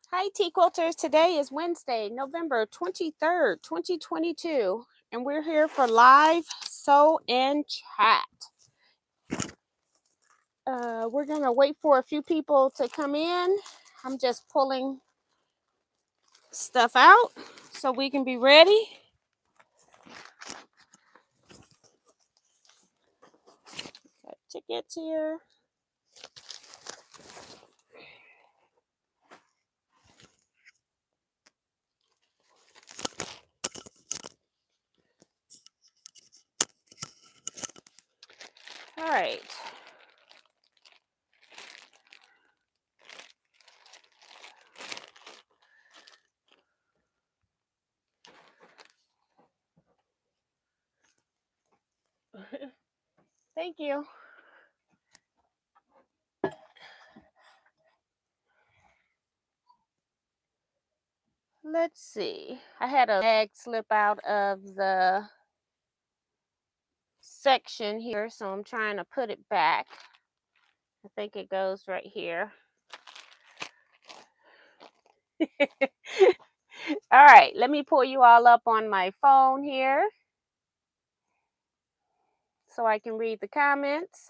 Hi, Teaquilters. Today is Wednesday, November 23rd, 2022, and we're here for live sew and chat. We're going to wait for a few people to come in. I'm just pulling stuff out so we can be ready. Got tickets here. All right. Thank you. Let's see. I had a bag slip out of the section here, so I'm trying to put it back. I think it goes right here. All right, let me pull you all up on my phone here so I can read the comments.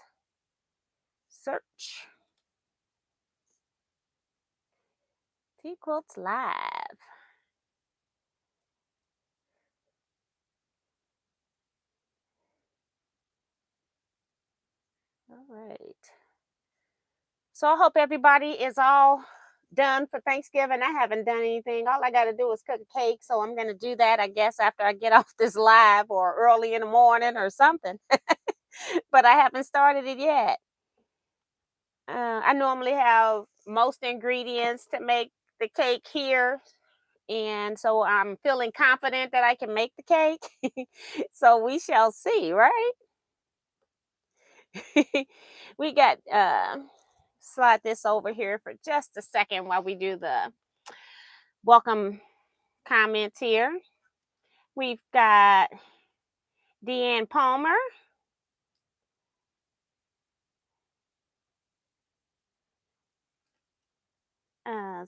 Search. Teaquilts Live. All right. So I hope everybody is all done for Thanksgiving. I haven't done anything. All I got to do is cook a cake. So I'm going to do that, I guess, after I get off this live or early in the morning or something. But I haven't started it yet. I normally have most ingredients to make the cake here. And so I'm feeling confident that I can make the cake. So we shall see, right? We got slide this over here for just a second while we do the welcome comments here. We've got Deanne Palmer.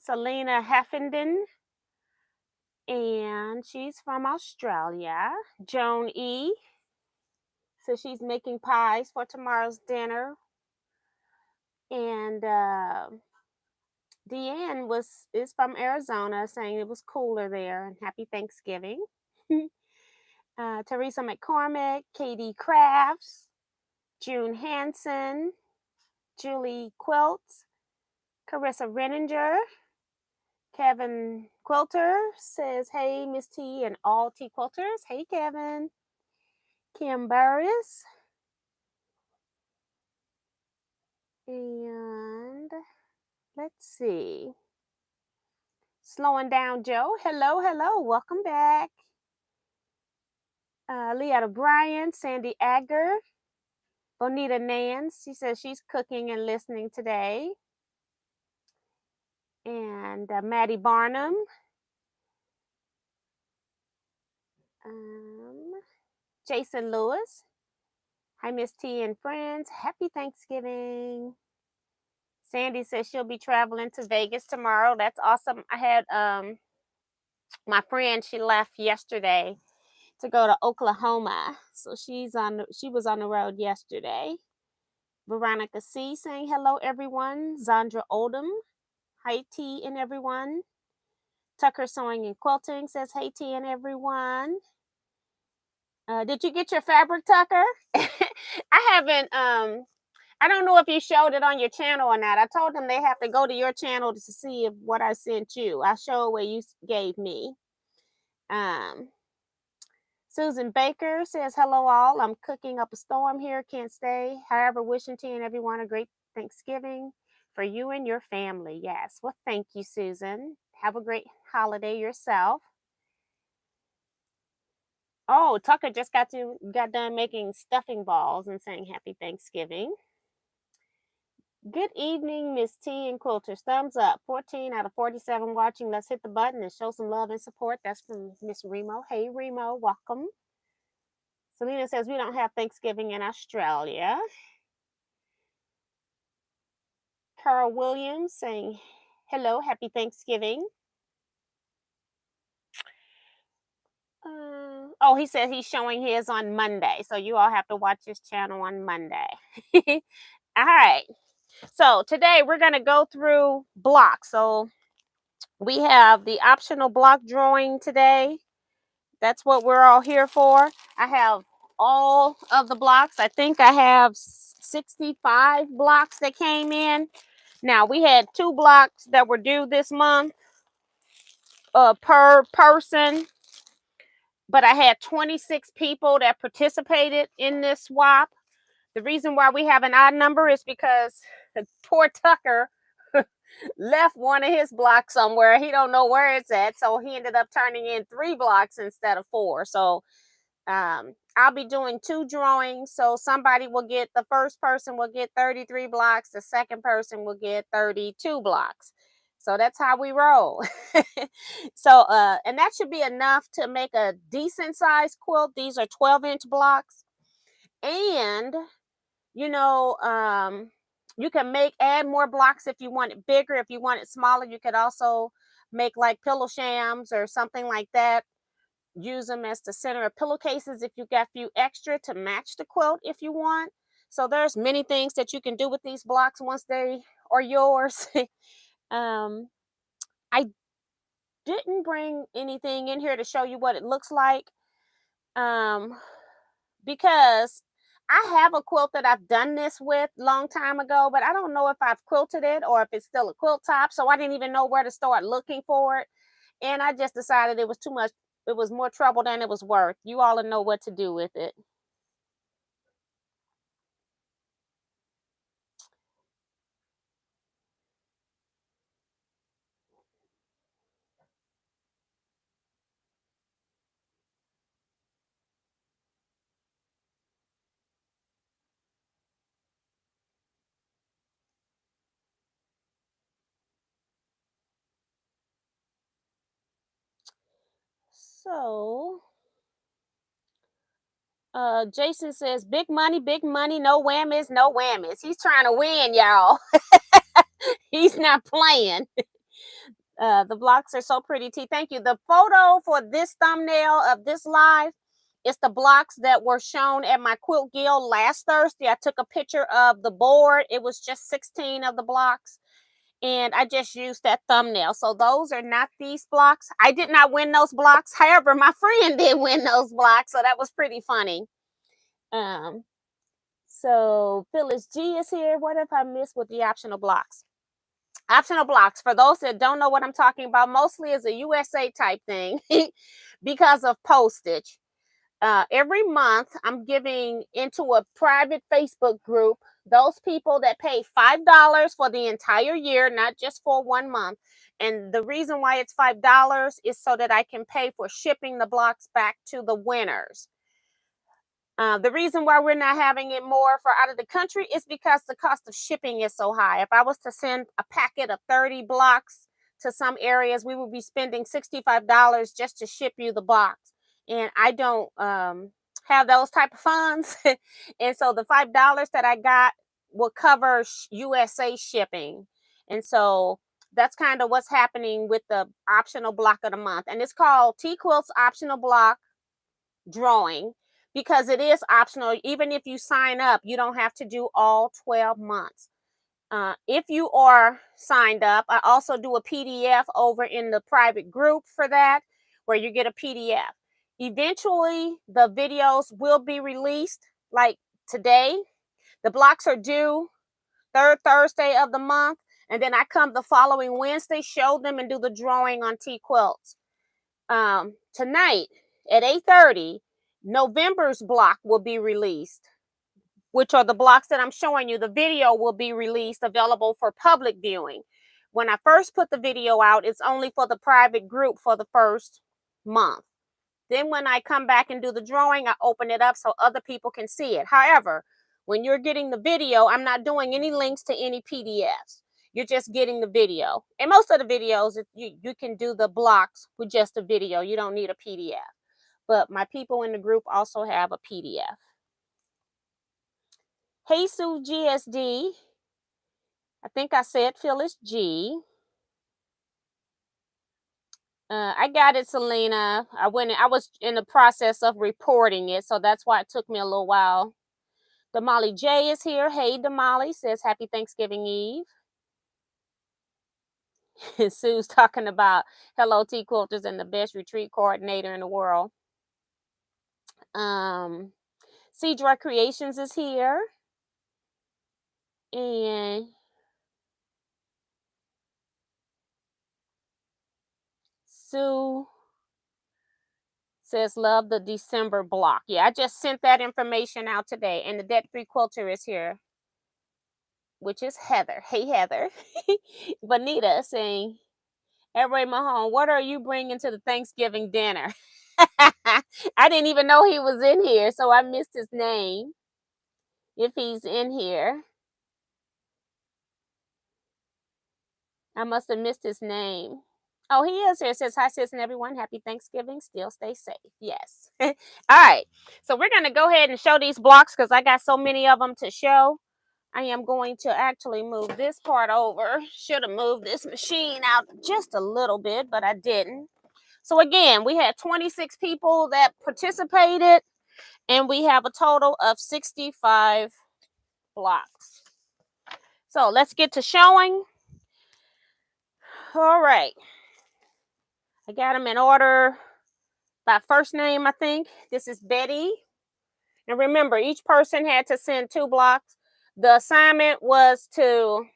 Selena Heffenden, and she's from Australia. Joan E. So she's making pies for tomorrow's dinner. And Deanne is from Arizona, saying it was cooler there, and happy Thanksgiving. Teresa McCormick, Katie Crafts, June Hansen, Julie Quilts, Carissa Renninger, Kevin Quilter says, hey, Miss T and all T Quilters. Hey, Kevin. Kim Burris. And let's see. Slowing Down Joe. Hello, hello. Welcome back. Leah O'Brien, Sandy Agger, Bonita Nance. She says she's cooking and listening today. And Maddie Barnum. Jason Lewis. Hi, Miss T and friends. Happy Thanksgiving. Sandy says she'll be traveling to Vegas tomorrow. That's awesome. I had my friend, she left yesterday to go to Oklahoma. So she was on the road yesterday. Veronica C saying hello everyone. Zandra Oldham. Hi T and everyone. Tucker Sewing and Quilting says hey T and everyone. Did you get your fabric, Tucker? I haven't I don't know if you showed it on your channel or not. I told them they have to go to your channel to see if what I sent you. I showed what you gave me. Susan Baker says, hello all. I'm cooking up a storm here. Can't stay. However, wishing T and everyone a great Thanksgiving for you and your family. Yes. Well, thank you, Susan. Have a great holiday yourself. Oh, Tucker just got done making stuffing balls and saying happy Thanksgiving. Good evening, Miss T and Quilters. Thumbs up. 14 out of 47 watching. Let's hit the button and show some love and support. That's from Miss Remo. Hey, Remo, welcome. Selena says we don't have Thanksgiving in Australia. Carl Williams saying Hello, happy Thanksgiving. Oh, he said he's showing his on Monday, so you all have to watch his channel on Monday. All right. So today we're going to go through blocks. So we have the optional block drawing today. That's what we're all here for. I have all of the blocks. I think I have 65 blocks that came in. Now, we had 2 blocks that were due this month per person, but I had 26 people that participated in this swap. The reason why we have an odd number is because poor Tucker left one of his blocks somewhere. He don't know where it's at, so he ended up turning in 3 blocks instead of 4. So I'll be doing 2 drawings. So somebody will get, the first person will get 33 blocks, the second person will get 32 blocks. So that's how we roll. So and that should be enough to make a decent sized quilt. These are 12-inch blocks. And you know, you can add more blocks if you want it bigger. If you want it smaller, you could also make like pillow shams or something like that. Use them as the center of pillowcases if you got a few extra to match the quilt if you want. So there's many things that you can do with these blocks once they are yours. um, I didn't bring anything in here to show you what it looks like. Because I have a quilt that I've done this with long time ago, but I don't know if I've quilted it or if it's still a quilt top. So I didn't even know where to start looking for it. And I just decided it was too much. It was more trouble than it was worth. You all know what to do with it. So Jason says big money, no whammies, no whammies. He's trying to win, y'all. He's not playing. The blocks are so pretty, T. Thank you. The photo for this thumbnail of this live is the blocks that were shown at my quilt guild last Thursday. I took a picture of the board. It was just 16 of the blocks, and I just used that thumbnail. So those are not these blocks. I did not win those blocks. However, my friend did win those blocks, so that was pretty funny. So Phyllis G is here. What if I missed with the optional blocks? Optional blocks, for those that don't know what I'm talking about, mostly is a USA type thing because of postage. Every month, I'm giving into a private Facebook group those people that pay $5 for the entire year, not just for 1 month. And the reason why it's $5 is so that I can pay for shipping the blocks back to the winners. The reason why we're not having it more for out of the country is because the cost of shipping is so high. If I was to send a packet of 30 blocks to some areas, we would be spending $65 just to ship you the box. And I don't have those type of funds. And so the $5 that I got will cover USA shipping. And so that's kind of what's happening with the optional block of the month. And it's called Teaquilts Optional Block Drawing, because it is optional. Even if you sign up, you don't have to do all 12 months. If you are signed up, I also do a PDF over in the private group for that, where you get a PDF. Eventually, the videos will be released like today. The blocks are due 3rd Thursday of the month, and then I come the following Wednesday, show them, and do the drawing on Teaquilts. Tonight at 8:30, November's block will be released, which are the blocks that I'm showing you. The video will be released, available for public viewing. When I first put the video out, it's only for the private group for the first month. Then when I come back and do the drawing, I open it up so other people can see it. However, when you're getting the video, I'm not doing any links to any PDFs. You're just getting the video. And most of the videos, you can do the blocks with just a video. You don't need a PDF. But my people in the group also have a PDF. Hey, Sue GSD. I think I said Phyllis G. I got it, Selena. I was in the process of reporting it, so that's why it took me a little while. Damali J is here. Hey, Damali says happy Thanksgiving Eve. Sue's talking about hello, Teaquilters, and the best retreat coordinator in the world. Cedra Creations is here. And Sue says love the December block. Yeah, I just sent that information out today. And the Debt Free Quilter is here, which is Heather. Hey, Heather. Bonita saying, Everett Mahone, what are you bringing to the Thanksgiving dinner? I didn't even know he was in here, so I missed his name. If he's in here, I must have missed his name. Oh, he is here. It says, hi, sis, and everyone. Happy Thanksgiving. Still stay safe. Yes. All right. So we're going to go ahead and show these blocks because I got so many of them to show. I am going to actually move this part over. Should have moved this machine out just a little bit, but I didn't. So again, we had 26 people that participated, and we have a total of 65 blocks. So let's get to showing. All right. I got them in order by first name, I think. This is Betty. And remember, each person had to send 2 blocks. The assignment was to,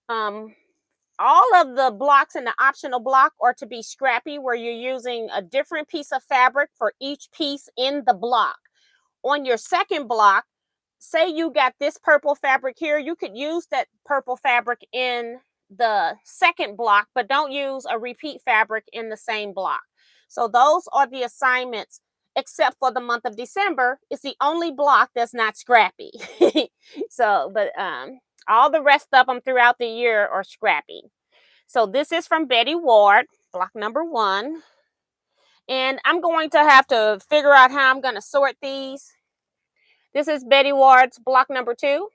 all of the blocks in the optional block are to be scrappy, where you're using a different piece of fabric for each piece in the block. On your second block, say you got this purple fabric here, you could use that purple fabric in the second block, but don't use a repeat fabric in the same block. So those are the assignments, except for the month of December. It's the only block that's not scrappy. So, but all the rest of them throughout the year are scrappy. So this is from Betty Ward, block number 1. And I'm going to have to figure out how I'm going to sort these. This is Betty Ward's block number 2.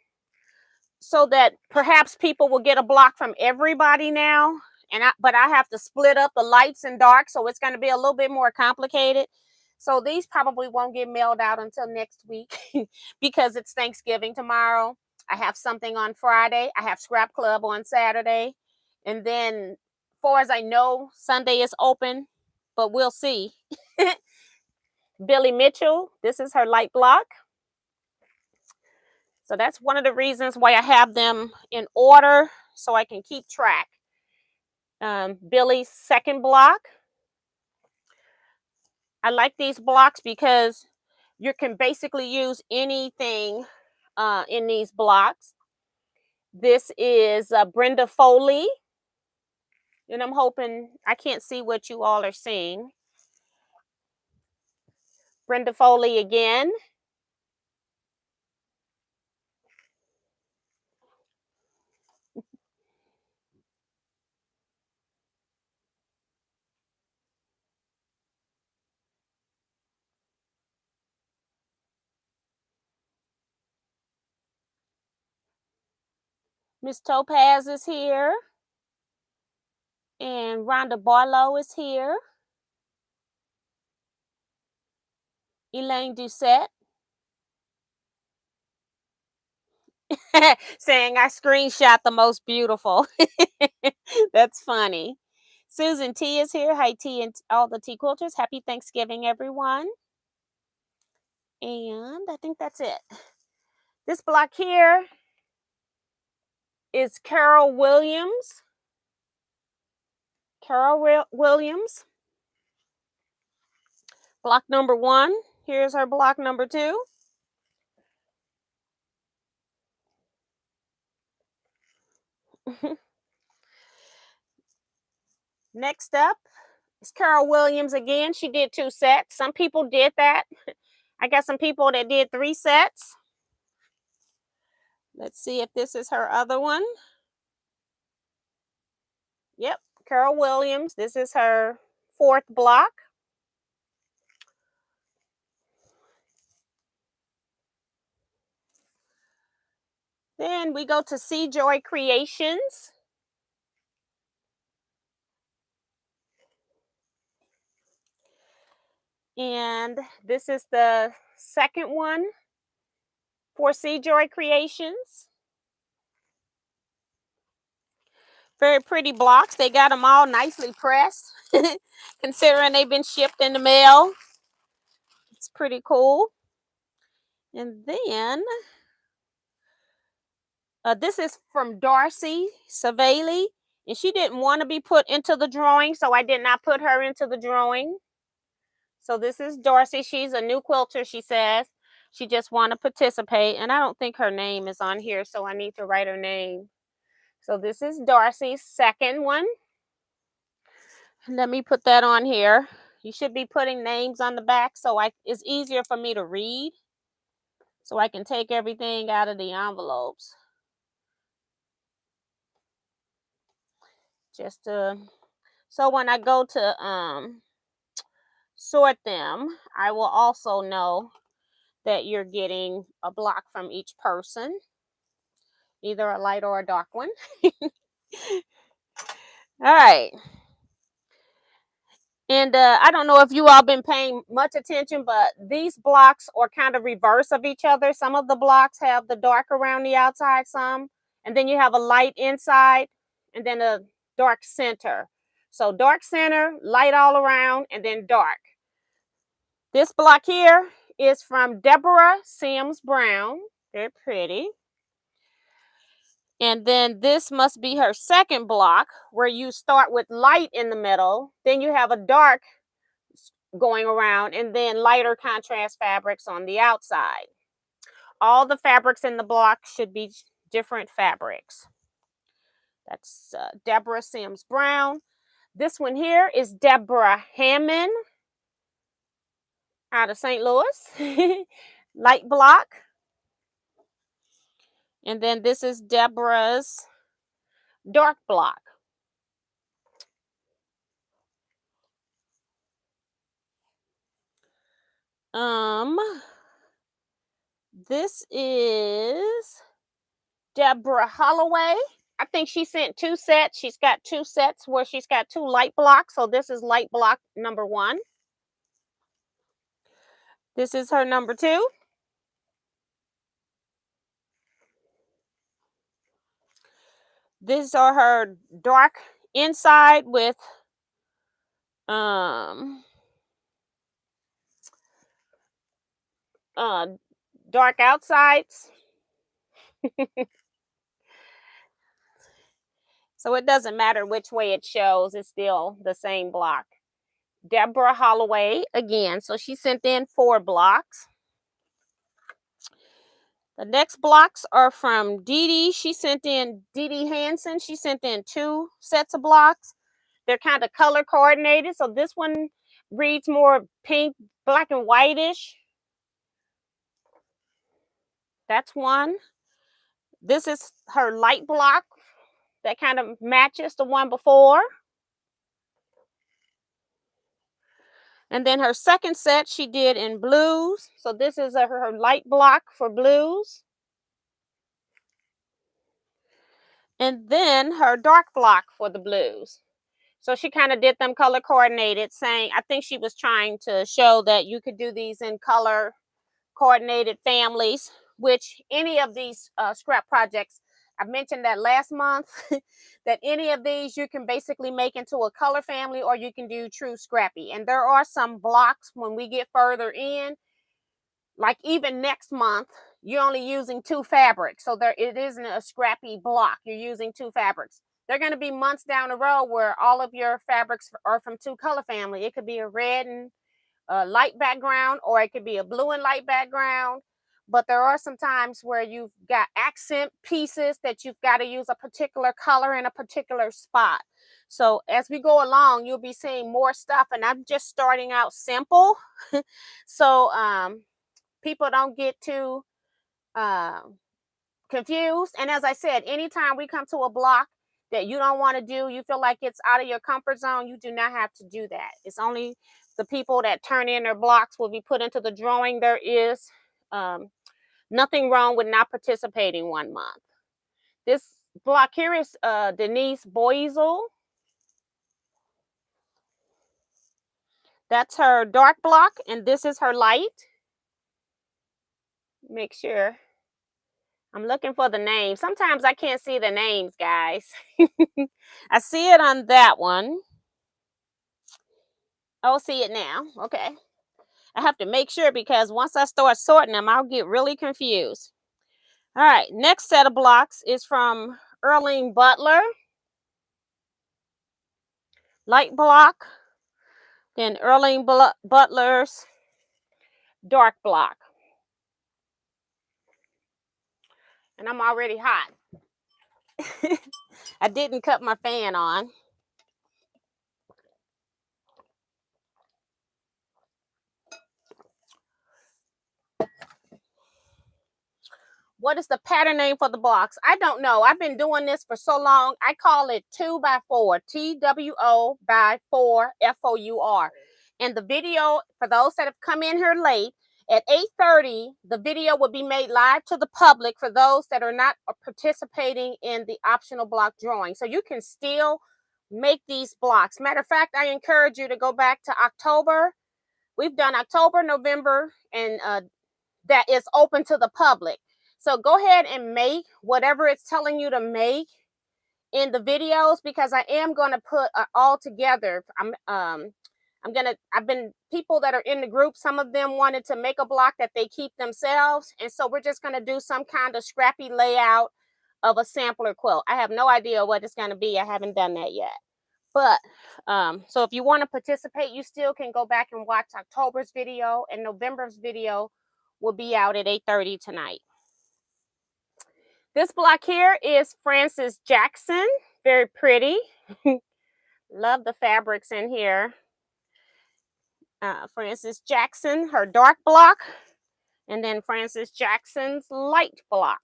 So that perhaps people will get a block from everybody now. But I have to split up the lights and dark, so it's going to be a little bit more complicated. So these probably won't get mailed out until next week because it's Thanksgiving tomorrow. I have something on Friday. I have Scrap Club on Saturday. And then, far as I know, Sunday is open, but we'll see. Billy Mitchell, this is her light block. So that's one of the reasons why I have them in order, so I can keep track. Billy's second block. I like these blocks because you can basically use anything in these blocks. This is Brenda Foley. And I'm hoping, I can't see what you all are seeing. Brenda Foley again. Miss Topaz is here. And Rhonda Barlow is here. Elaine Doucette. Saying I screenshot the most beautiful. That's funny. Susan T is here. Hi, T and all the Teaquilters. Happy Thanksgiving, everyone. And I think that's it. This block here is Carol Williams. Carol Williams. Block number 1. Here's her block number 2. Next up is Carol Williams again. She did 2 sets. Some people did that. I got some people that did 3 sets. Let's see if this is her other one. Yep, Carol Williams. This is her 4th block. Then we go to C Joy Creations. And this is the second one for C Joy Creations. Very pretty blocks. They got them all nicely pressed, considering they've been shipped in the mail. It's pretty cool. And then this is from Darcy Savali, and she didn't want to be put into the drawing, so I did not put her into the drawing. So this is Darcy. She's a new quilter, she says. She just want to participate, and I don't think her name is on here, so I need to write her name. So this is Darcy's second one. Let me put that on here. You should be putting names on the back so it's easier for me to read, so I can take everything out of the envelopes. Just to, so when I go to sort them, I will also know that you're getting a block from each person, either a light or a dark one. All right. And I don't know if you all been paying much attention, but these blocks are kind of reverse of each other. Some of the blocks have the dark around the outside, some, and then you have a light inside, and then a dark center. So dark center, light all around, and then dark. This block here is from Deborah Sims Brown. Very pretty. And then this must be her second block, where you start with light in the middle, then you have a dark going around, and then lighter contrast fabrics on the outside. All the fabrics in the block should be different fabrics. That's Deborah Sims Brown. This one here is Deborah Hammond out of St. Louis. Light block. And then this is Deborah's dark block. This is Deborah Holloway. I think she sent 2 sets. She's got 2 sets where she's got 2 light blocks. So this is light block number 1. This is her number 2. These are her dark inside with dark outsides. So it doesn't matter which way it shows, it's still the same block. Deborah Holloway again. So she sent in 4 blocks. The next blocks are from Dee Dee. She sent in Dee Dee Hansen. She sent in 2 sets of blocks. They're kind of color coordinated. So this one reads more pink, black, and whitish. That's one. This is her light block that kind of matches the one before. And then her second set she did in blues. So this is her light block for blues. And then her dark block for the blues. So she kind of did them color coordinated, saying, I think she was trying to show that you could do these in color coordinated families, which any of these scrap projects, I mentioned that last month, that any of these you can basically make into a color family, or you can do true scrappy. And there are some blocks when we get further in, like even next month, you're only using 2 fabrics. So it isn't a scrappy block. You're using 2 fabrics. There are going to be months down the road where all of your fabrics are from 2 color family. It could be a red and a light background, or it could be a blue and light background. But there are some times where you've got accent pieces that you've got to use a particular color in a particular spot. So as we go along, you'll be seeing more stuff, and I'm just starting out simple. So people don't get too confused. And as I said, anytime we come to a block that you don't want to do, you feel like it's out of your comfort zone, you do not have to do that. It's only the people that turn in their blocks will be put into the drawing. There is nothing wrong with not participating 1 month. This block here is Denise Boisel. That's her dark block, and this is her light. Make sure. I'm looking for the name. Sometimes I can't see the names, guys. I see it on that one. Oh, see it now. Okay. I have to make sure because once I start sorting them, I'll get really confused. All right. Next set of blocks is from Erling Butler. Light block. Then Erling Butler's dark block. And I'm already hot. I didn't cut my fan on. What is the pattern name for the blocks? I don't know. I've been doing this for so long. I call it 2x4. TWO by 4 FOUR. And the video, for those that have come in here late, at 8:30, the video will be made live to the public for those that are not participating in the optional block drawing. So you can still make these blocks. Matter of fact, I encourage you to go back to October. We've done October, November, and that is open to the public. So go ahead and make whatever it's telling you to make in the videos, because I am going to put all together. I've been people that are in the group. Some of them wanted to make a block that they keep themselves. And so we're just going to do some kind of scrappy layout of a sampler quilt. I have no idea what it's going to be. I haven't done that yet. But so if you want to participate, you still can go back and watch October's video, and November's video will be out at 8:30 tonight. This block here is Frances Jackson. Very pretty. Love the fabrics in here. Frances Jackson, her dark block. And then Frances Jackson's light block.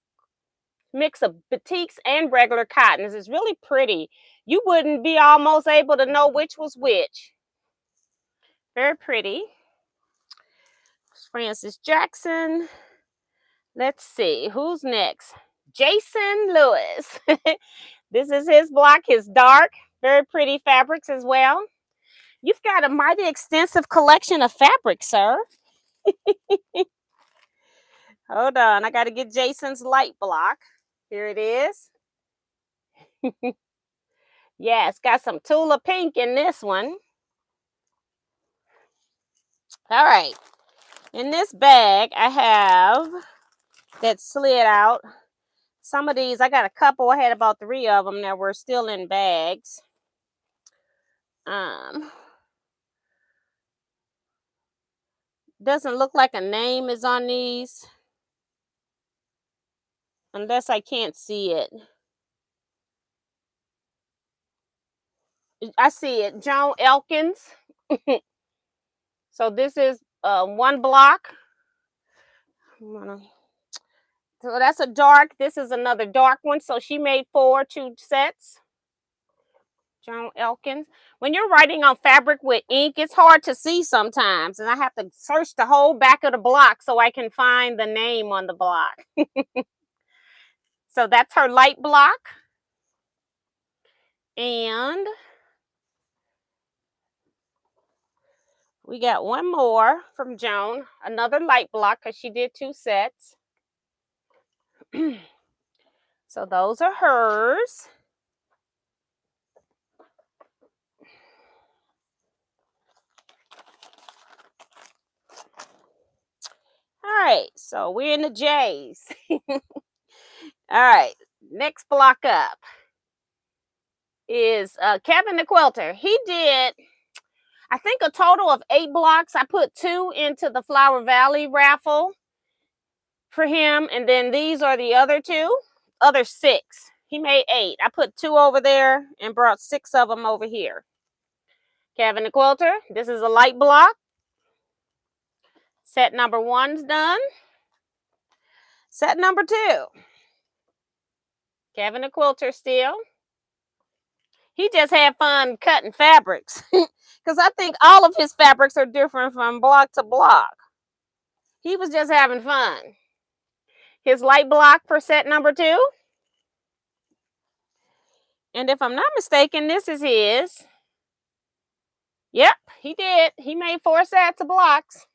Mix of batiks and regular cottons. It's really pretty. You wouldn't be almost able to know which was which. Very pretty. Frances Jackson. Let's see, who's next? Jason Lewis. This is his block, his dark, very pretty fabrics as well. You've got a mighty extensive collection of fabrics, sir. Hold on, I got to get Jason's light block. Here it is. Yeah, it's got some Tula pink in this one. All right. In this bag, I have that slid out. Some of these, I got a couple. I had about 3 of them that were still in bags. Doesn't look like a name is on these, unless I can't see it. I see it, Joan Elkins. So this is one block. So that's a dark. This is another dark one. So she made 2 sets. Joan Elkins. When you're writing on fabric with ink, it's hard to see sometimes, and I have to search the whole back of the block so I can find the name on the block. So that's her light block. And we got one more from Joan, another light block, because she did 2 sets. So those are hers. All right, so we're in the J's. All right, next block up is Kevin the Quilter. He did, I think, a total of 8 blocks. I put 2 into the Flower Valley raffle for him, and then these are the other 6. He made 8. I put 2 over there and brought 6 of them over here. Kevin the Quilter, this is a light block. Set number 1's done. Set number 2. Kevin the Quilter still. He just had fun cutting fabrics, because I think all of his fabrics are different from block to block. He was just having fun. His light block for set number 2. And if I'm not mistaken, this is his. Yep, he did. He made 4 sets of blocks.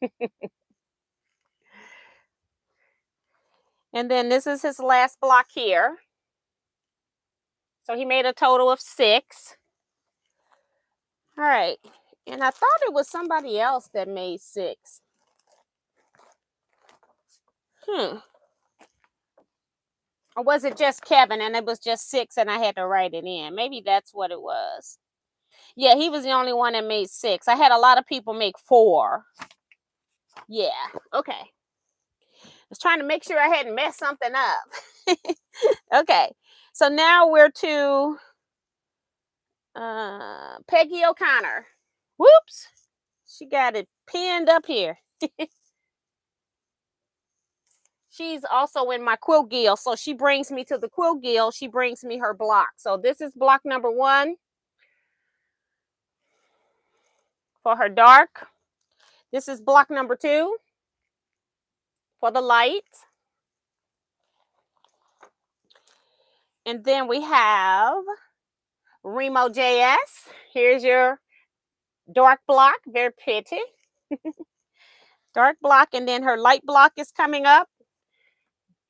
And then this is his last block here. So he made a total of 6. All right. And I thought it was somebody else that made 6. Or was it just Kevin and it was just 6 and I had to write it in? Maybe that's what it was. Yeah, he was the only one that made 6. I had a lot of people make 4. Yeah, okay. I was trying to make sure I hadn't messed something up. Okay, so now we're to Peggy O'Connor. Whoops, she got it pinned up here. She's also in my quilt guild, so she brings me to the quilt guild. She brings me her block. So this is block number 1 for her dark. This is block number 2 for the light. And then we have Remo JS. Here's your dark block, very pretty. Dark block, and then her light block is coming up.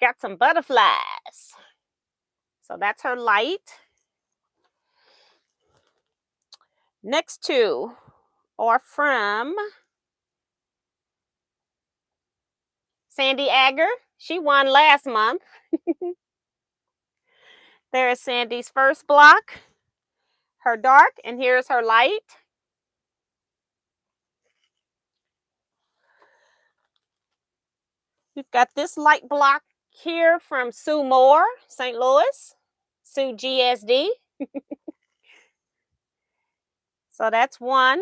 Got some butterflies. So that's her light. Next 2 are from Sandy Agger. She won last month. There is Sandy's first block, her dark, and here's her light. We've got this light block here from Sue Moore, St. Louis, Sue GSD. So that's 1.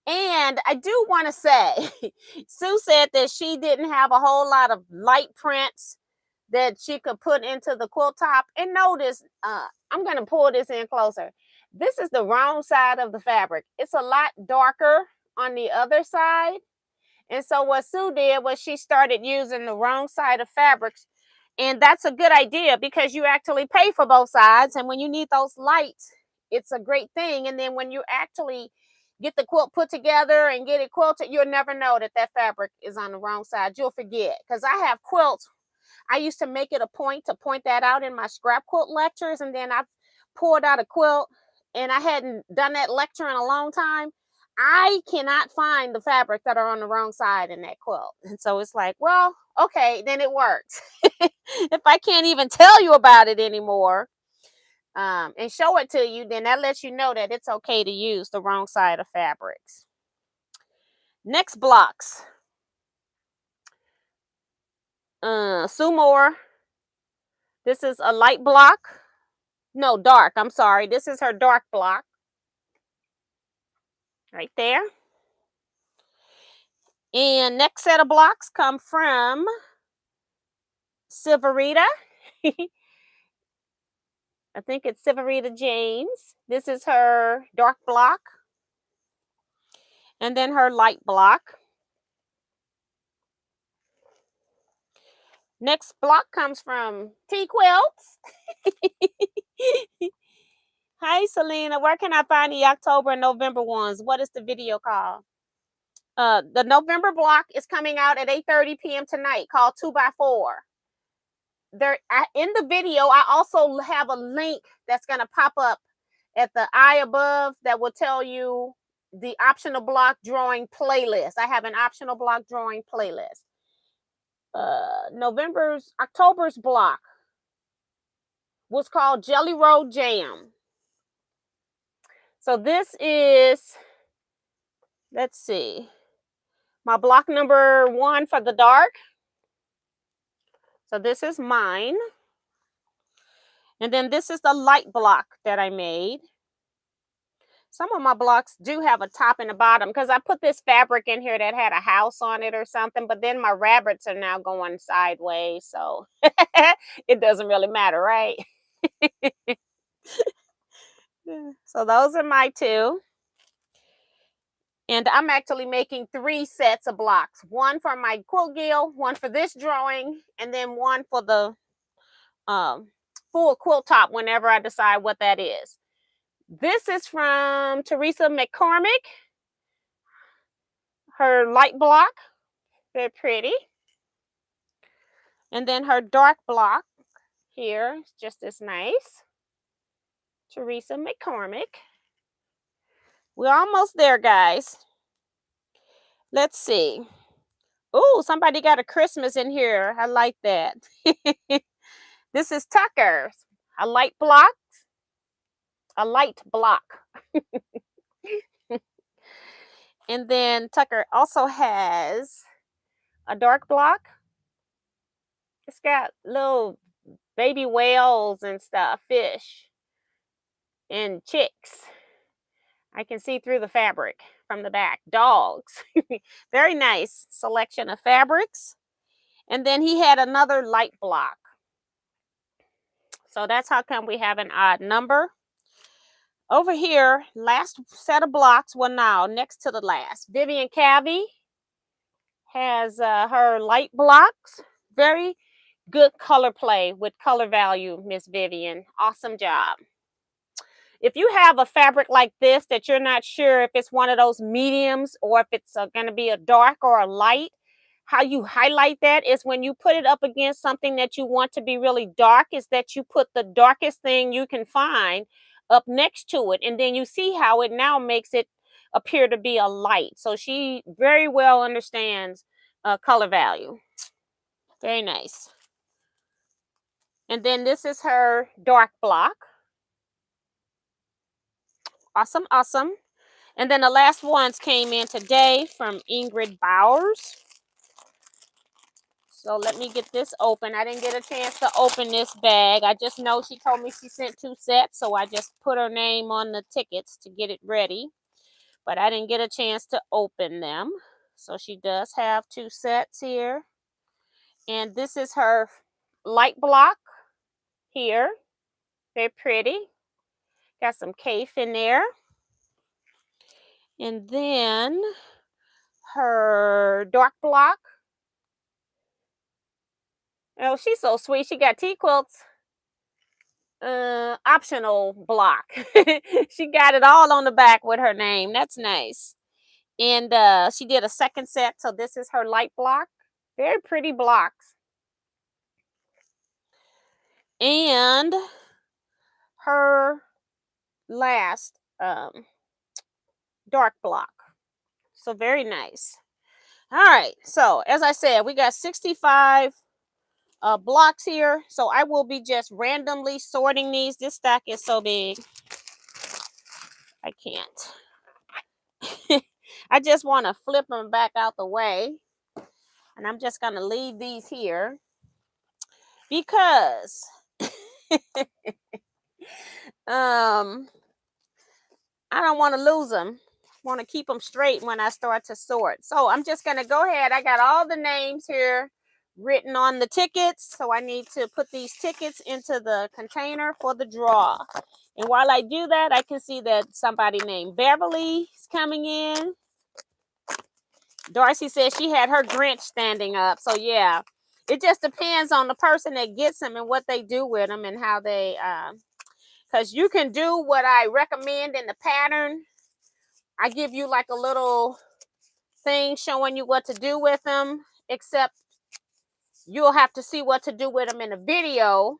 And I do want to say, Sue said that she didn't have a whole lot of light prints that she could put into the quilt top. And notice, I'm going to pull this in closer. This is the wrong side of the fabric. It's a lot darker on the other side. And so what Sue did was she started using the wrong side of fabrics. And that's a good idea because you actually pay for both sides. And when you need those lights, it's a great thing. And then when you actually get the quilt put together and get it quilted, you'll never know that that fabric is on the wrong side. You'll forget. Because I have quilts. I used to make it a point to point that out in my scrap quilt lectures. And then I pulled out a quilt and I hadn't done that lecture in a long time. I cannot find the fabric that are on the wrong side in that quilt. And so it's like, well, okay, then it works. If I can't even tell you about it anymore and show it to you, then that lets you know that it's okay to use the wrong side of fabrics. Next blocks. Sue Moore. This is a light block. No, dark. I'm sorry. This is her dark block. Right there. And next set of blocks come from Silverita. I think it's Silverita James. This is her dark block. And then her light block. Next block comes from Teaquilts. Hi, Selena. Where can I find the October and November ones? What is the video called? The November block is coming out at 8:30 p.m. tonight, called 2x4. There in the video, I also have a link that's going to pop up at the eye above that will tell you the optional block drawing playlist. I have an optional block drawing playlist. October's block was called Jelly Roll Jam. So this is, let's see, my block number 1 for the dark. So this is mine. And then this is the light block that I made. Some of my blocks do have a top and a bottom because I put this fabric in here that had a house on it or something, but then my rabbits are now going sideways, so it doesn't really matter, right? So those are my 2. And I'm actually making 3 sets of blocks. 1 for my quilt guild, 1 for this drawing, and then 1 for the full quilt top whenever I decide what that is. This is from Teresa McCormick. Her light block, very pretty. And then her dark block here, just as nice. Teresa McCormick. We're almost there, guys. Let's see. Oh, somebody got a Christmas in here. I like that. This is Tucker. A light block. A light block. And then Tucker also has a dark block. It's got little baby whales and stuff, fish and chicks. I can see through the fabric from the back. Dogs. Very nice selection of fabrics. And then he had another light block. So that's how come we have an odd number. Over here, last set of blocks. Well, now next to the last. Vivian Cavey has her light blocks. Very good color play with color value, Miss Vivian. Awesome job. If you have a fabric like this that you're not sure if it's one of those mediums or if it's going to be a dark or a light, how you highlight that is when you put it up against something that you want to be really dark, is that you put the darkest thing you can find up next to it. And then you see how it now makes it appear to be a light. So she very well understands color value. Very nice. And then this is her dark block. Awesome, awesome. And then the last ones came in today from Ingrid Bowers. So let me get this open. I didn't get a chance to open this bag. I just know she told me she sent 2 sets, so I just put her name on the tickets to get it ready. But I didn't get a chance to open them. So she does have 2 sets here. And this is her light block here. Very pretty. Got some cafe in there. And then her dark block. Oh, she's so sweet. She got Teaquilts optional block. She got it all on the back with her name. That's nice. And she did a second set. So this is her light block. Very pretty blocks. And her last dark block. So very nice. All right. So as I said, we got 65 blocks here. So I will be just randomly sorting these. This stack is so big. I can't. I just want to flip them back out the way. And I'm just going to leave these here because I don't want to lose them. I want to keep them straight when I start to sort. So I'm just going to go ahead. I got all the names here written on the tickets. So I need to put these tickets into the container for the draw. And while I do that, I can see that somebody named Beverly is coming in. Darcy said she had her Grinch standing up. So yeah, it just depends on the person that gets them and what they do with them and how they, because you can do what I recommend in the pattern. I give you like a little thing showing you what to do with them, except you'll have to see what to do with them in a video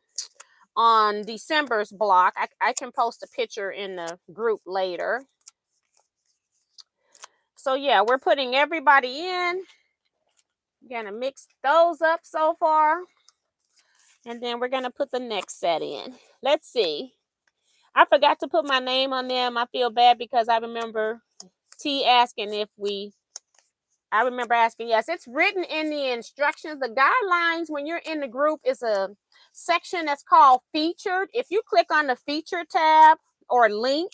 on December's block. I can post a picture in the group later. So yeah, we're putting everybody in. We're gonna mix those up so far. And then we're gonna put the next set in. Let's see. I forgot to put my name on them. I feel bad because I remember T asking if I remember asking, yes, it's written in the instructions. The guidelines when you're in the group is a section that's called featured. If you click on the feature tab or link,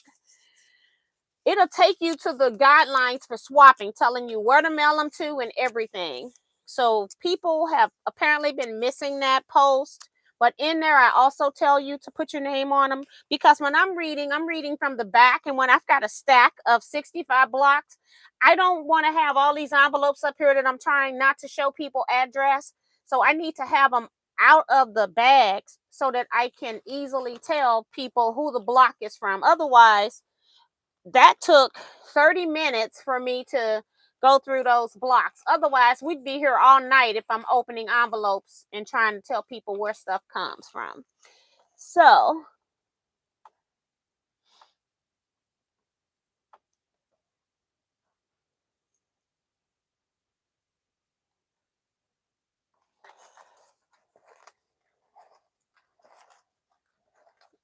it'll take you to the guidelines for swapping, telling you where to mail them to and everything. So people have apparently been missing that post. But in there, I also tell you to put your name on them because when I'm reading from the back. And when I've got a stack of 65 blocks, I don't want to have all these envelopes up here that I'm trying not to show people address. So I need to have them out of the bags so that I can easily tell people who the block is from. Otherwise, that took 30 minutes for me to go through those blocks. Otherwise, we'd be here all night if I'm opening envelopes and trying to tell people where stuff comes from. So,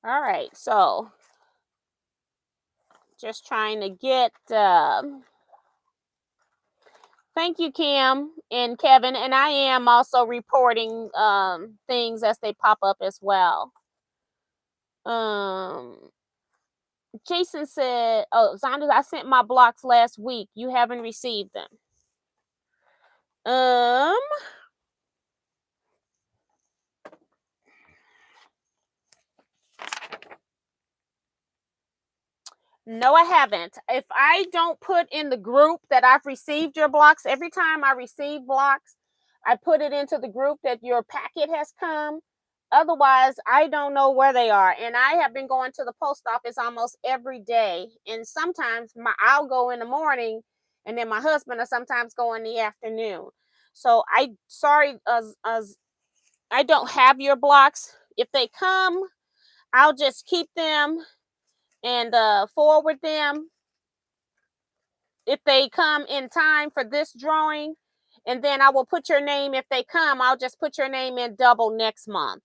all right. So, just trying to get thank you, Kim and Kevin. And I am also reporting things as they pop up as well. Jason said, oh, Zonda, I sent my blocks last week. You haven't received them. No, I haven't. If I don't put in the group that I've received your blocks, every time I receive blocks, I put it into the group that your packet has come. Otherwise, I don't know where they are. And I have been going to the post office almost every day. And sometimes I'll go in the morning, and then my husband will sometimes go in the afternoon. So sorry, I don't have your blocks. If they come, I'll just keep them and forward them if they come in time for this drawing, and then I will put your name. If they come, I'll just put your name in double next month.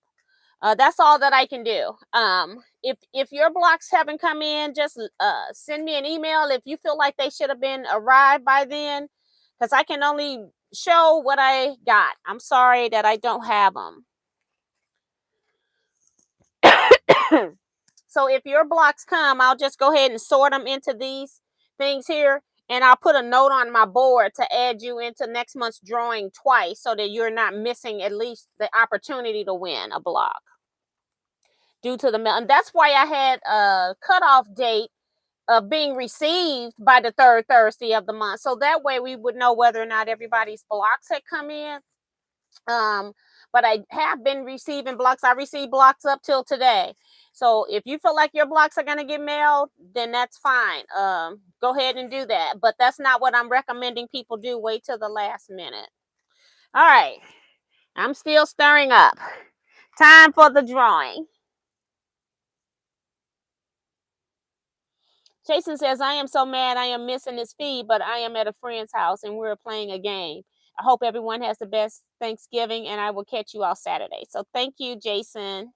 That's all that I can do. If your blocks haven't come in, just send me an email if you feel like they should have been arrived by then, because I can only show what I got. I'm sorry that I don't have them. So if your blocks come, I'll just go ahead and sort them into these things here. And I'll put a note on my board to add you into next month's drawing twice so that you're not missing at least the opportunity to win a block due to the mail. And that's why I had a cutoff date of being received by the third Thursday of the month. So that way we would know whether or not everybody's blocks had come in. But I have been receiving blocks. I received blocks up till today. So if you feel like your blocks are going to get mailed, then that's fine. Go ahead and do that. But that's not what I'm recommending people do. Wait till the last minute. All right. I'm still stirring up. Time for the drawing. Jason says, I am so mad I am missing this feed, but I am at a friend's house and we're playing a game. I hope everyone has the best Thanksgiving, and I will catch you all Saturday. So thank you, Jason.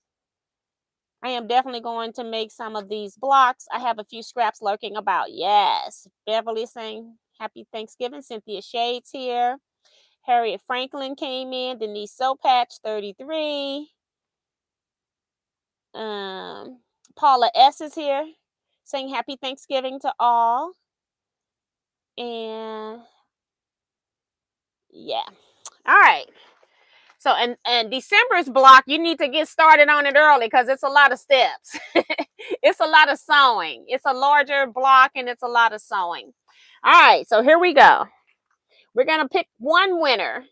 I am definitely going to make some of these blocks. I have a few scraps lurking about. Yes. Beverly saying happy Thanksgiving. Cynthia Shades here. Harriet Franklin came in. Denise Sopatch, 33. Paula S is here saying happy Thanksgiving to all. And yeah. All right. So, and December's block, you need to get started on it early because it's a lot of steps. It's a lot of sewing. It's a larger block and it's a lot of sewing. All right, so here we go. We're going to pick one winner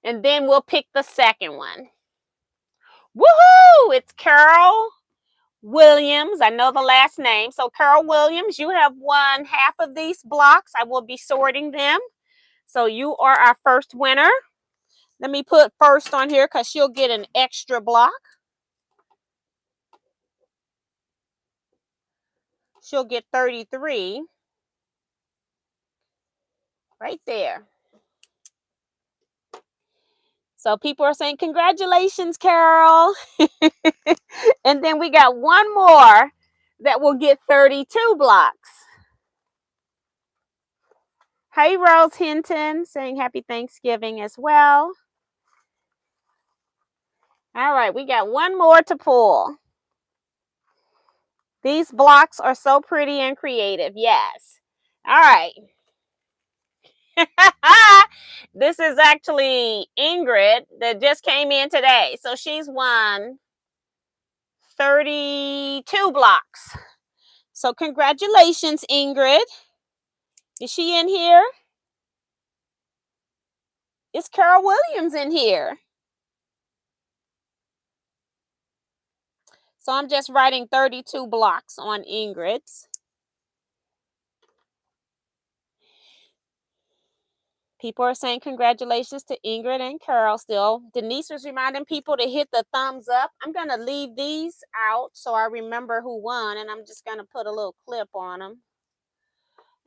and then we'll pick the second one. Woohoo! It's Carol Williams. I know the last name. So Carol Williams, you have won half of these blocks. I will be sorting them. So you are our first winner. Let me put first on here because she'll get an extra block. She'll get 33 right there. So people are saying, congratulations, Carol. And then we got one more that will get 32 blocks. Hey, Rose Hinton saying happy Thanksgiving as well. All right, we got one more to pull. These blocks are so pretty and creative. Yes. All right. This is actually Ingrid that just came in today. So she's won 32 blocks. So congratulations, Ingrid. Is she in here? Is Carol Williams in here? So I'm just writing 32 blocks on Ingrid's. People are saying congratulations to Ingrid and Carol still. Denise was reminding people to hit the thumbs up. I'm going to leave these out so I remember who won, and I'm just going to put a little clip on them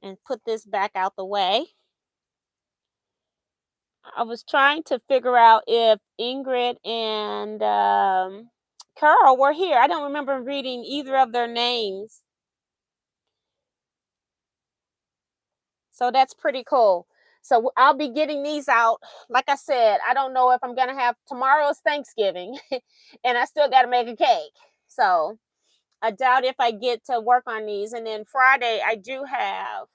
and put this back out the way. I was trying to figure out if Ingrid and Carol were here. I don't remember reading either of their names. So that's pretty cool. So I'll be getting these out. Like I said, I don't know if I'm going to have tomorrow's Thanksgiving and I still got to make a cake. So I doubt if I get to work on these. And then Friday, I do have,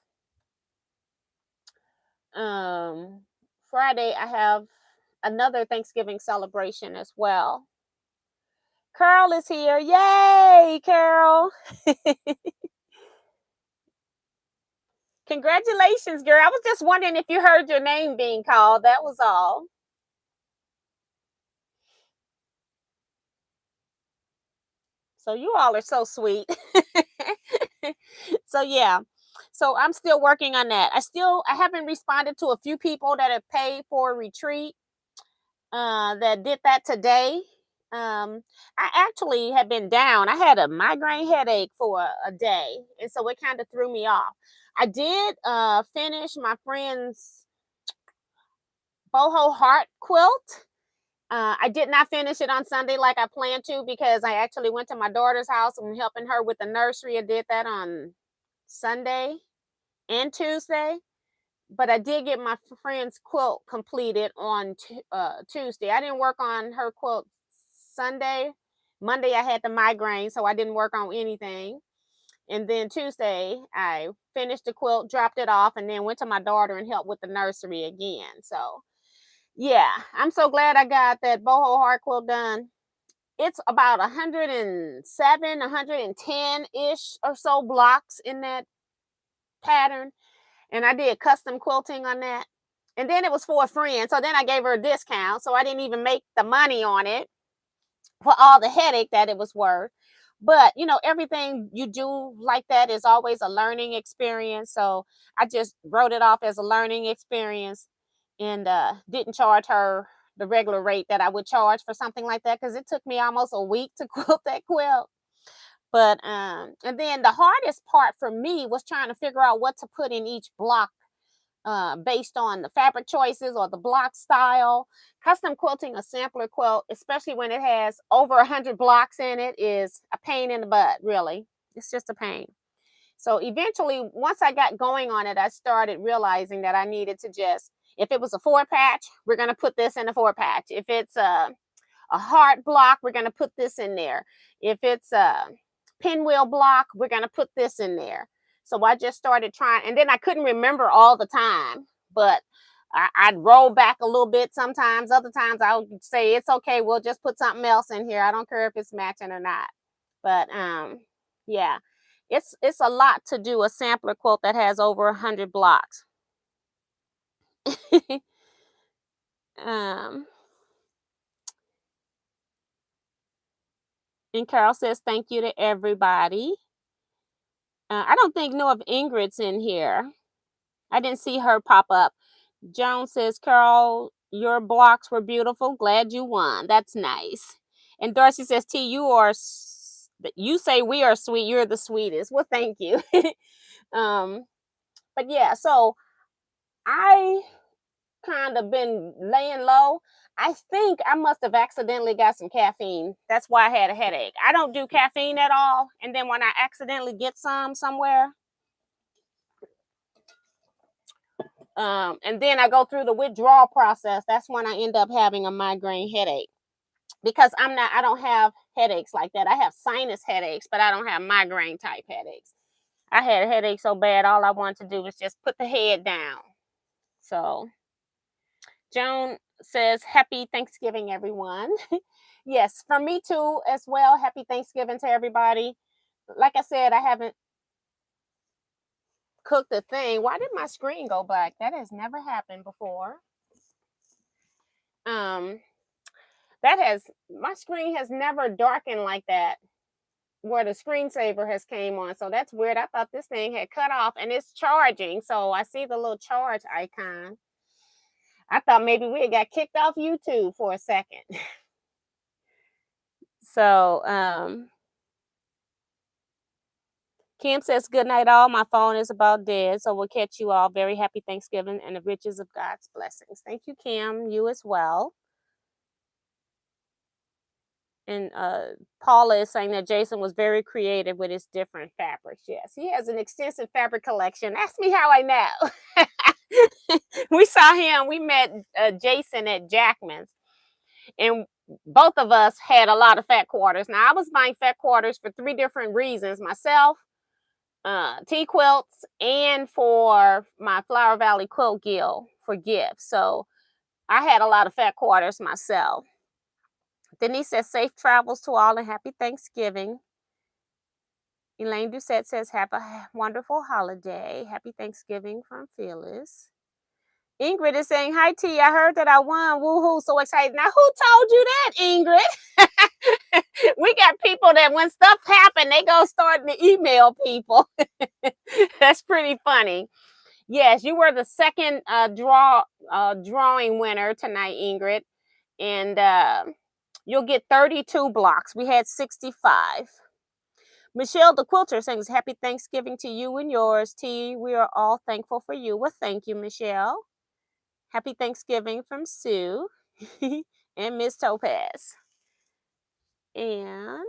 Friday, I have another Thanksgiving celebration as well. Carol is here. Yay, Carol. Congratulations, girl. I was just wondering if you heard your name being called. That was all. So you all are so sweet. So yeah. So I'm still working on that. I haven't responded to a few people that have paid for a retreat that did that today. I actually have been down. I had a migraine headache for a day, and so it kind of threw me off. I did finish my friend's boho heart quilt. I did not finish it on Sunday like I planned to because I actually went to my daughter's house and helping her with the nursery. I did that on Sunday and Tuesday. But I did get my friend's quilt completed on Tuesday. I didn't work on her quilt Sunday. Monday, I had the migraine, so I didn't work on anything. And then Tuesday, I finished the quilt, dropped it off, and then went to my daughter and helped with the nursery again. So, yeah, I'm so glad I got that boho heart quilt done. It's about 107, 110-ish or so blocks in that pattern. And I did custom quilting on that. And then it was for a friend. So then I gave her a discount. So I didn't even make the money on it for all the headache that it was worth. But, everything you do like that is always a learning experience. So I just wrote it off as a learning experience and didn't charge her the regular rate that I would charge for something like that because it took me almost a week to quilt that quilt. But and then the hardest part for me was trying to figure out what to put in each block based on the fabric choices or the block style. Custom quilting a sampler quilt, especially when it has over 100 blocks in it, is a pain in the butt, really. It's just a pain. So eventually, once I got going on it, I started realizing that I needed to just, if it was a 4-patch, we're going to put this in a 4-patch. If it's a heart block, we're going to put this in there. If it's a pinwheel block, we're going to put this in there. So I just started trying, and then I couldn't remember all the time, but I'd roll back a little bit sometimes. Other times I would say, it's okay, we'll just put something else in here. I don't care if it's matching or not. But yeah, it's a lot to do a sampler quilt that has over 100 blocks. And Carol says, thank you to everybody. I don't know if Ingrid's in here. I didn't see her pop up. Joan says, Carol, your blocks were beautiful. Glad you won. That's nice. And Darcy says, T, you say we are sweet. You're the sweetest. Well, thank you. But yeah, so I kind of been laying low. I think I must have accidentally got some caffeine. That's why I had a headache. I don't do caffeine at all. And then when I accidentally get some somewhere, and then I go through the withdrawal process, that's when I end up having a migraine headache. Because I don't have headaches like that. I have sinus headaches, but I don't have migraine type headaches. I had a headache so bad, all I wanted to do was just put the head down. So Joan says, happy Thanksgiving, everyone. Yes, for me too as well. Happy Thanksgiving to everybody. Like I said, I haven't cooked a thing. Why did my screen go black? That has never happened before. My screen has never darkened like that. where the screensaver has came on. So that's weird. I thought this thing had cut off and it's charging. So I see the little charge icon. I thought maybe we had got kicked off YouTube for a second. So Kim says, good night, all. My phone is about dead. So we'll catch you all. Very happy Thanksgiving and the riches of God's blessings. Thank you, Kim. You as well. And Paula is saying that Jason was very creative with his different fabrics. Yes, he has an extensive fabric collection. Ask me how I know. We saw him. We met Jason at Jackman's. And both of us had a lot of fat quarters. Now, I was buying fat quarters for 3 different reasons. Myself, Teaquilts, and for my Flower Valley Quilt Guild for gifts. So I had a lot of fat quarters myself. Denise says, safe travels to all and happy Thanksgiving. Elaine Doucette says, have a wonderful holiday. Happy Thanksgiving from Phyllis. Ingrid is saying, hi, T. I heard that I won. Woohoo, so excited. Now, who told you that, Ingrid? We got people that when stuff happen, they go starting to email people. That's pretty funny. Yes, you were the second drawing winner tonight, Ingrid. And you'll get 32 blocks. We had 65. Michelle the Quilter sings, happy Thanksgiving to you and yours, T. We are all thankful for you. Well, thank you, Michelle. Happy Thanksgiving from Sue and Miss Topaz. And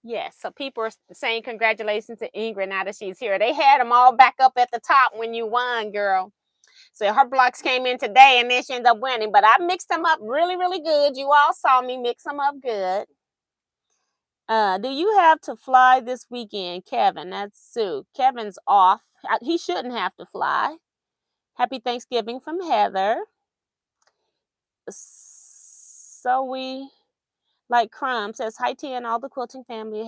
yes, so people are saying congratulations to Ingrid now that she's here. They had them all back up at the top when you won, girl. So her blocks came in today and then she ended up winning. But I mixed them up really, really good. You all saw me mix them up good. Do you have to fly this weekend, Kevin? That's Sue. Kevin's off. He shouldn't have to fly. Happy Thanksgiving from Heather. So we like Crumb says, hi T and all the quilting family.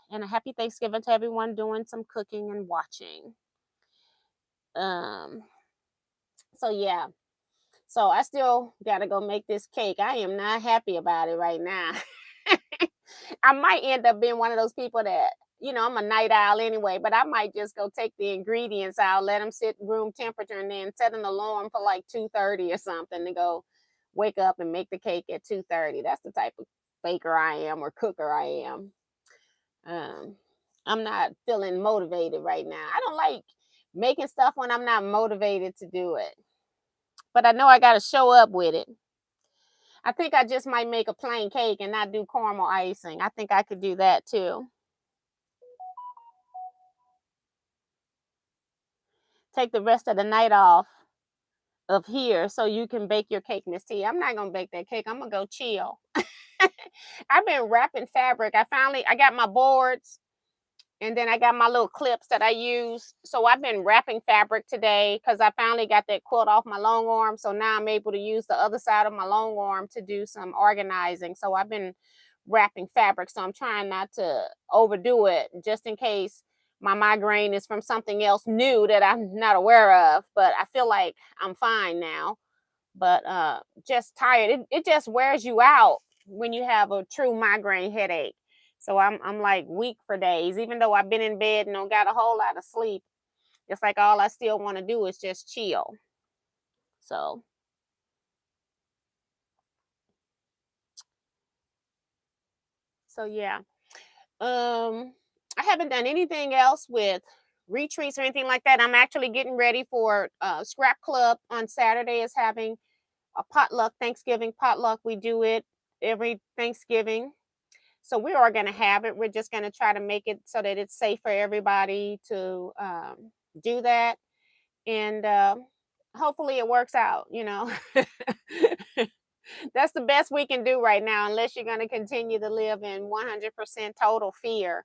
And a happy Thanksgiving to everyone doing some cooking and watching. So yeah. So I still gotta go make this cake. I am not happy about it right now. I might end up being one of those people that, I'm a night owl anyway, but I might just go take the ingredients out, let them sit room temperature, and then set an alarm for like 2:30 or something to go wake up and make the cake at 2:30. That's the type of baker I am or cooker I am. I'm not feeling motivated right now. I don't like making stuff when I'm not motivated to do it. But I know I got to show up with it. I think I just might make a plain cake and not do caramel icing. I think I could do that too. Take the rest of the night off of here so you can bake your cake, Miss T. I'm not going to bake that cake. I'm going to go chill. I've been wrapping fabric. I got my boards. And then I got my little clips that I use. So I've been wrapping fabric today because I finally got that quilt off my long arm. So now I'm able to use the other side of my long arm to do some organizing. So I've been wrapping fabric. So I'm trying not to overdo it just in case my migraine is from something else new that I'm not aware of. But I feel like I'm fine now. But just tired. It just wears you out when you have a true migraine headache. So I'm like weak for days, even though I've been in bed and don't got a whole lot of sleep. It's like all I still want to do is just chill. So yeah. I haven't done anything else with retreats or anything like that. I'm actually getting ready for Scrap Club on Saturday is having a potluck, Thanksgiving potluck. We do it every Thanksgiving. So we are going to have it. We're just going to try to make it so that it's safe for everybody to do that. And hopefully it works out, That's the best we can do right now, unless you're going to continue to live in 100% total fear.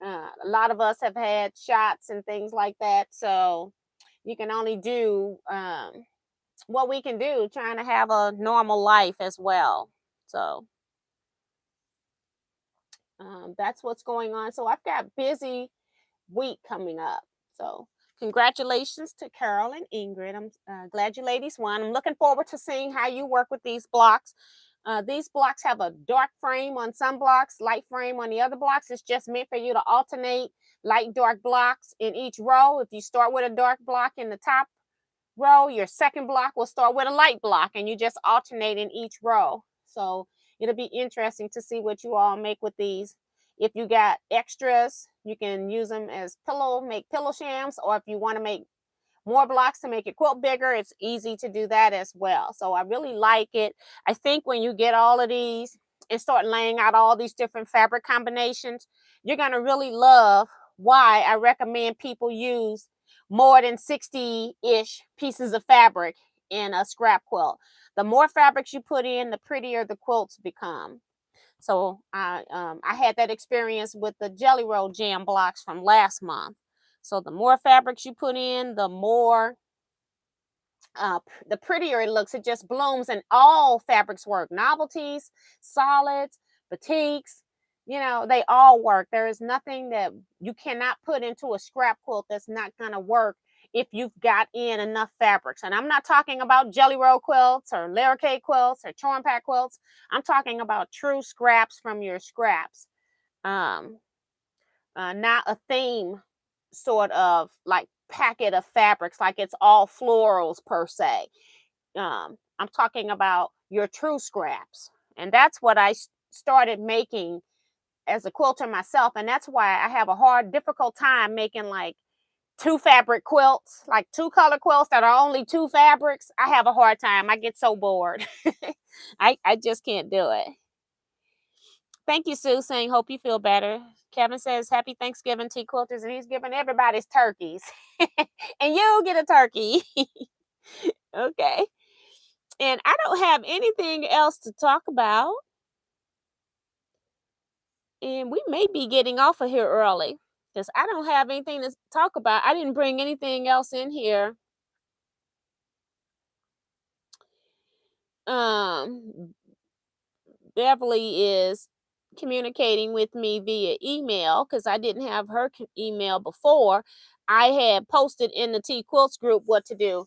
A lot of us have had shots and things like that. So you can only do what we can do, trying to have a normal life as well. So that's what's going on. So I've got busy week coming up. So congratulations to Carol and Ingrid. I'm glad you ladies won. I'm looking forward to seeing how you work with these blocks. These blocks have a dark frame on some blocks, light frame on the other blocks. It's just meant for you to alternate light dark blocks in each row. If you start with a dark block in the top row, your second block will start with a light block, and you just alternate in each row. So it'll be interesting to see what you all make with these. If you got extras, you can use them as make pillow shams, or if you want to make more blocks to make your quilt bigger, it's easy to do that as well. So I really like it. I think when you get all of these and start laying out all these different fabric combinations, you're going to really love why I recommend people use more than 60-ish pieces of fabric in a scrap quilt. The more fabrics you put in, the prettier the quilts become. So I had that experience with the Jelly Roll jam blocks from last month. So the more fabrics you put in, the more the prettier it looks. It just blooms, and all fabrics work. Novelties, solids, batiks, they all work. There is nothing that you cannot put into a scrap quilt that's not going to work if you've got in enough fabrics. And I'm not talking about Jelly Roll quilts or layer cake quilts or torn pack quilts. I'm talking about true scraps from your scraps. Not a theme sort of like packet of fabrics, like it's all florals per se. I'm talking about your true scraps. And that's what I started making as a quilter myself. And that's why I have a difficult time making like 2 fabric quilts, like 2 color quilts that are only 2 fabrics. I have a hard time. I get so bored. I just can't do it. Thank you, Sue, saying, hope you feel better. Kevin says, happy Thanksgiving, Tea Quilters, and he's giving everybody's turkeys. And you get a turkey. Okay. And I don't have anything else to talk about. And we may be getting off of here early because I don't have anything to talk about. I didn't bring anything else in here. Beverly is communicating with me via email because I didn't have her email before. I had posted in the Teaquilts group what to do.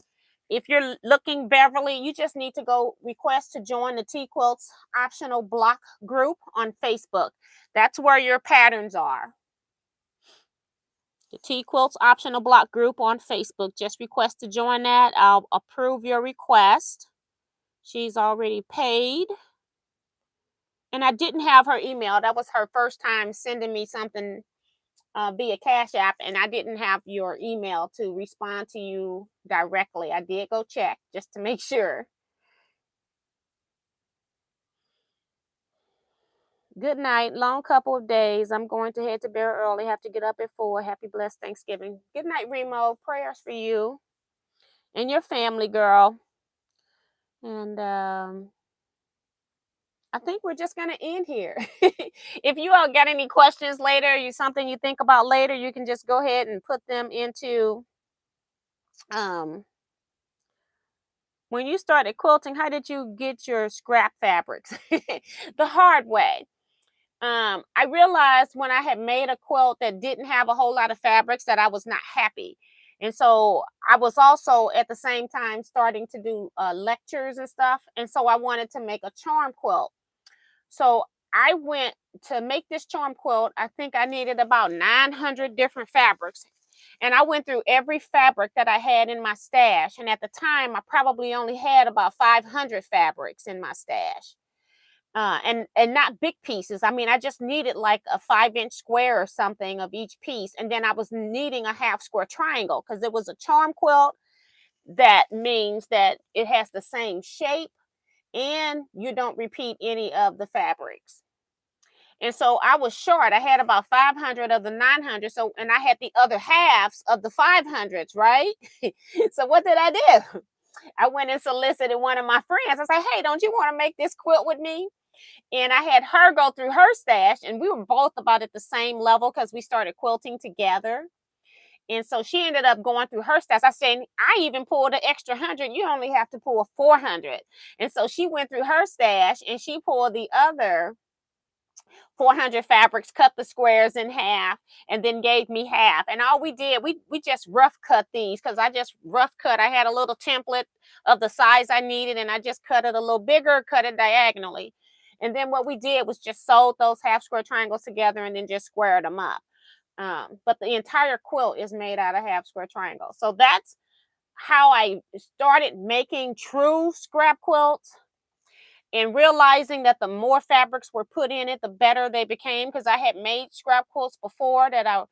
If you're looking, Beverly, you just need to go request to join the Teaquilts optional block group on Facebook. That's where your patterns are. The Teaquilts optional block group on Facebook. Just request to join that. I'll approve your request. She's already paid. And I didn't have her email. That was her first time sending me something via CashApp, and I didn't have your email to respond to you directly. I did go check just to make sure. Good night. Long couple of days. I'm going to head to bed early. Have to get up at 4. Happy blessed Thanksgiving. Good night, Remo. Prayers for you and your family, girl. And I think we're just going to end here. If you all got any questions later, something you think about later, you can just go ahead and put them into when you started quilting. How did you get your scrap fabrics? The hard way. I realized when I had made a quilt that didn't have a whole lot of fabrics that I was not happy. And so I was also at the same time starting to do lectures and stuff. And so I wanted to make a charm quilt. So I went to make this charm quilt. I think I needed about 900 different fabrics. And I went through every fabric that I had in my stash. And at the time, I probably only had about 500 fabrics in my stash. And not big pieces. I mean, I just needed like a 5-inch square or something of each piece. And then I was needing a half square triangle because it was a charm quilt. That means that it has the same shape and you don't repeat any of the fabrics. And so I was short. I had about 500 of the 900. So, and I had the other halves of the 500s, right? So what did I do? I went and solicited one of my friends. I said, hey, don't you want to make this quilt with me? And I had her go through her stash, and we were both about at the same level because we started quilting together. And so she ended up going through her stash. I said, I even pulled an extra 100. You only have to pull 400. And so she went through her stash and she pulled the other 400 fabrics, cut the squares in half, and then gave me half. And all we did, we just rough cut these, because I just rough cut. I had a little template of the size I needed, and I just cut it a little bigger, cut it diagonally. And then what we did was just sewed those half square triangles together and then just squared them up. But the entire quilt is made out of half square triangles. So that's how I started making true scrap quilts, and realizing that the more fabrics were put in it, the better they became, because I had made scrap quilts before that I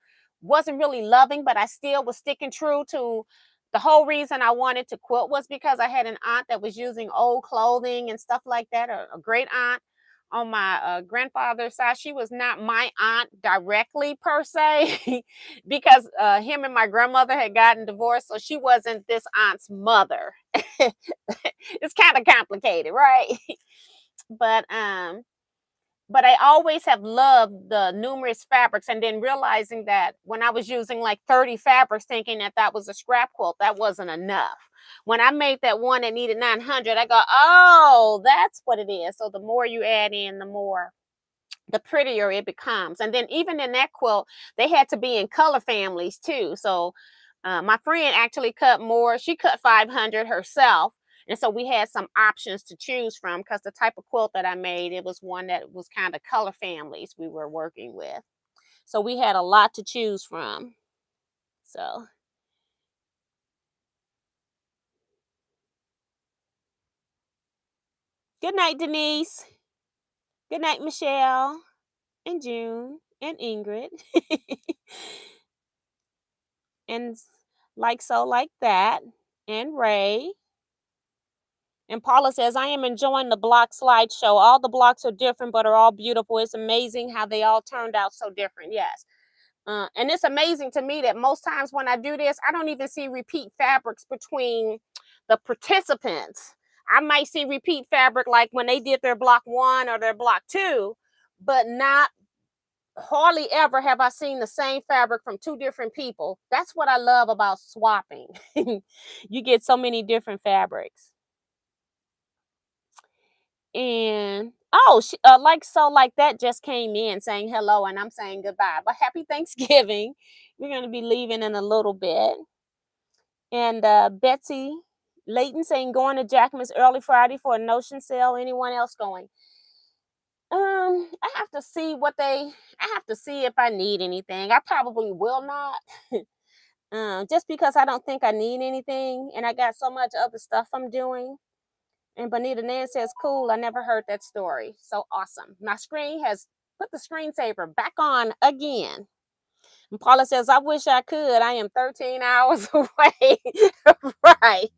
wasn't really loving, but I still was sticking true to the whole reason I wanted to quilt was because I had an aunt that was using old clothing and stuff like that, a great aunt on my grandfather's side. She was not my aunt directly per se, because him and my grandmother had gotten divorced, so she wasn't this aunt's mother. It's kind of complicated, right? but um but I always have loved the numerous fabrics, and then realizing that when I was using like 30 fabrics, thinking that that was a scrap quilt, that wasn't enough. When I made that one that needed 900, I go, oh, that's what it is. So the more you add in, the prettier it becomes. And then even in that quilt, they had to be in color families too. So my friend actually cut more. She cut 500 herself. And so we had some options to choose from, because the type of quilt that I made, it was one that was kind of color families we were working with. So we had a lot to choose from. So good night, Denise. Good night, Michelle and June and Ingrid. And like so, like that. And Ray. And Paula says, I am enjoying the block slideshow. All the blocks are different, but are all beautiful. It's amazing how they all turned out so different. Yes. And it's amazing to me that most times when I do this, I don't even see repeat fabrics between the participants. I might see repeat fabric like when they did their block 1 or their block 2, but not hardly ever have I seen the same fabric from 2 different people. That's what I love about swapping. You get so many different fabrics. And oh, like so, like that just came in saying hello, and I'm saying goodbye. But happy Thanksgiving. We're going to be leaving in a little bit. And Betsy Layton saying going to Jackman's early Friday for a notion sale. Anyone else going? I have to see what they. I have to see if I need anything. I probably will not. Just because I don't think I need anything, and I got so much other stuff I'm doing. And Bonita Nan says, cool, I never heard that story. So awesome. My screen has put the screensaver back on again. And Paula says, I wish I could. I am 13 hours away. Right.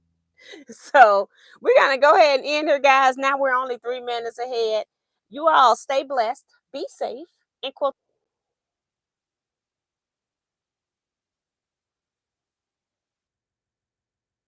So we're going to go ahead and end here, guys. Now we're only 3 minutes ahead. You all stay blessed, be safe, and quote.